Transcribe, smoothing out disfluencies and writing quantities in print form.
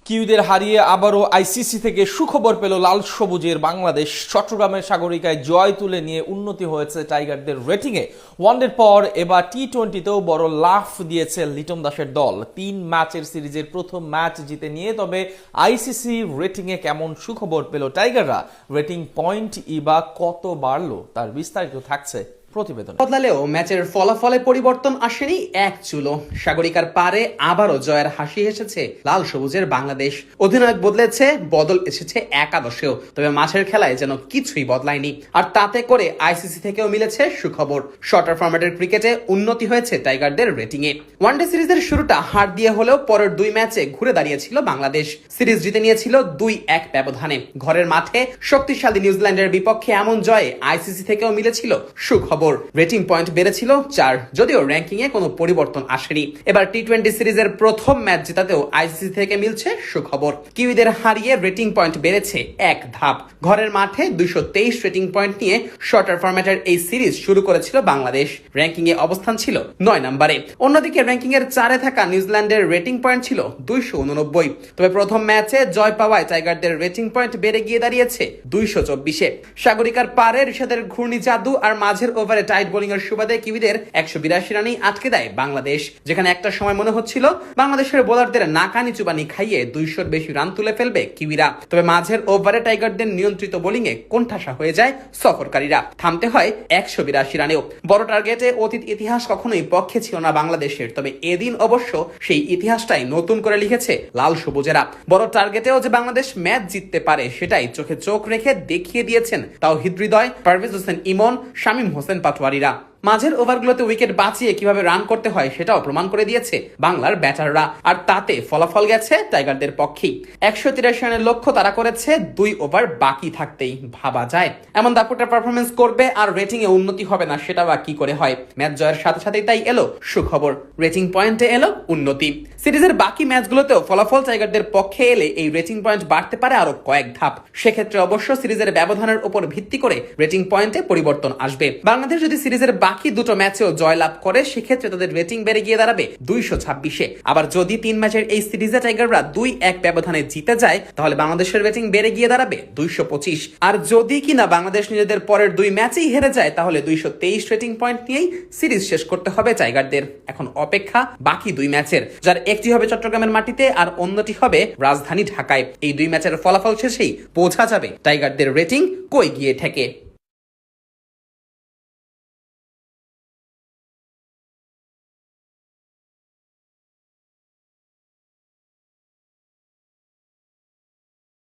কিউদের হারিয়ে আবারও আইসিসি থেকে সুখবর পেল লাল সবুজের বাংলাদেশ। চট্টগ্রামের সাগরিকায় জয় তুলে নিয়ে উন্নতি হয়েছে টাইগারদের রেটিংয়ে। ওয়ানডের পর এবার টি-20তেও বড় লাফ দিয়েছে লিটন দাসের দল। 3 ম্যাচের সিরিজের প্রথম ম্যাচ জিতে নিয়ে তবে আইসিসি রেটিংয়ে কেমন সুখবর পেল টাইগাররা, রেটিং পয়েন্ট বা কত বাড়লো তার বিস্তারিত থাকছে প্রতিবেদন। বদলালেও ম্যাচের ফলাফলে পরিবর্তন আসেনি এক চুলো। সাগরিকার পারে আবারও জয়ের হাসি এসেছে লাল সবুজের বাংলাদেশ। অধিনায়ক বদলেছে, বদল এসেছে একাদশেও, তবে মাঠের খেলায় যেন কিছুই বদলায়নি। আর তাতে করে আইসিসি থেকেও মিলেছে সুখবর। শর্টার ফরম্যাটের ক্রিকেটে উন্নতি হয়েছে টাইগারদের রেটিংয়ে। ওয়ানডে সিরিজের শুরুটা হার দিয়ে হলেও পরের 2 ম্যাচে ঘুরে দাঁড়িয়েছিল বাংলাদেশ। সিরিজ জিতে নিয়েছিল 2-1 ব্যবধানে। ঘরের মাঠে শক্তিশালী নিউজিল্যান্ডের বিপক্ষে এমন জয়ে আইসিসি থেকেও মিলেছিল সুখবর। রেটিং পয়েন্ট বেড়েছিল 4, যদিও র্যাঙ্কিং এ কোনো পরিবর্তন আসেনি। এবার টি-20 সিরিজের প্রথম ম্যাচ জেতাতেও আইসিসি থেকে মিলছে সুখবর। কিউইদের হারিয়ে রেটিং পয়েন্ট বেড়েছে 1 ধাপ। ঘরের মাঠে 223 রেটিং পয়েন্ট নিয়ে শর্টার ফরম্যাটের এই সিরিজ শুরু করেছিল বাংলাদেশ। র্যাঙ্কিং এ অবস্থান ছিল 9 নম্বরে। অন্যদিকে র্যাঙ্কিং এর 4-এ থাকা নিউজিল্যান্ডের রেটিং পয়েন্ট ছিল 289। তবে প্রথম ম্যাচে জয় পাওয়ায় টাইগারদের রেটিং পয়েন্ট বেড়ে গিয়ে দাঁড়িয়েছে 224-এ। সাগরিকার পারে ঋষাদের ঘূর্ণি জাদু আর মাঝের ওভারে টাইট বোলিং এর সুবাদে কিউইদের 182 রানেই আটকে দেয় বাংলাদেশ। যেখানে একটা সময় মনে হচ্ছিল বাংলাদেশের বোলারদের নাকানি চুবানি খাইয়ে 200-র বেশি রান তুলে ফেলবে কিউইরা। তবে মাঝের ওভারে টাইগারদের নিয়ন্ত্রিত বোলিং এ কোণঠাসা হয়ে যায় সফরকারীরা। থামতে হয় 182 রানেও। বড় টার্গেটে অতীত ইতিহাস কখনোই পক্ষে ছিল না বাংলাদেশের, তবে এদিন অবশ্য সেই ইতিহাসটাই নতুন করে লিখেছে লাল সবুজেরা। বড় টার্গেটেও যে বাংলাদেশ ম্যাচ জিততে পারে সেটাই চোখে চোখ রেখে দেখিয়ে দিয়েছেন তাওহিদ হৃদয়, পারভেজ হোসেন ইমন, শামীম হোসেন পাটোয়ারিরা। মাঝের ওভারগুলোতে উইকেট বাঁচিয়ে কিভাবে রান করতে হয় সেটাও প্রমাণ করে দিয়েছে বাংলার ব্যাটাররা। আর তাতে ফলাফল গেছে টাইগারদের পক্ষেই। 183 রানের লক্ষ্য তারা করেছে 2 ওভার বাকি থাকতেই। ভাবা যায় এমন দাপুটে পারফরমেন্স করবে আর রেটিং এ উন্নতি হবে না, সেটা বা কি করে হয়। ম্যাচ জয়ের সাথে সাথেই তাই এলো সুখবর, রেটিং পয়েন্টে এলো উন্নতি। সিরিজের বাকি ম্যাচগুলোতেও ফলাফল টাইগারদের পক্ষে এলে এই রেটিং পয়েন্ট বাড়তে পারে আরো কয়েক ধাপ। সেক্ষেত্রে অবশ্য সিরিজের ব্যবধানের উপর ভিত্তি করে রেটিং পয়েন্টে পরিবর্তন আসবে। বাংলাদেশ যদি সিরিজের বাকি 2 ম্যাচেও জয়লাভ করে সেক্ষেত্রে তাদের রেটিং বেড়ে গিয়ে দাঁড়াবে 226-এ। আবার যদি 3 ম্যাচের এই সিরিজে টাইগাররা 2-1 ব্যবধানে জিতে যায় তাহলে বাংলাদেশের রেটিং বেড়ে গিয়ে দাঁড়াবে 225। আর যদি কিনা বাংলাদেশ নিজেদের পরের 2 ম্যাচেই হেরে যায় তাহলে 223 রেটিং পয়েন্ট নিয়েই সিরিজ শেষ করতে হবে টাইগারদের। এখন অপেক্ষা বাকি 2 ম্যাচের, যার একটি হবে চট্টগ্রামের মাটিতে আর অন্যটি হবে রাজধানী ঢাকায়। এই 2 ম্যাচের ফলাফল শেষেই বোঝা যাবে টাইগারদের রেটিং কই গিয়ে ঠেকে।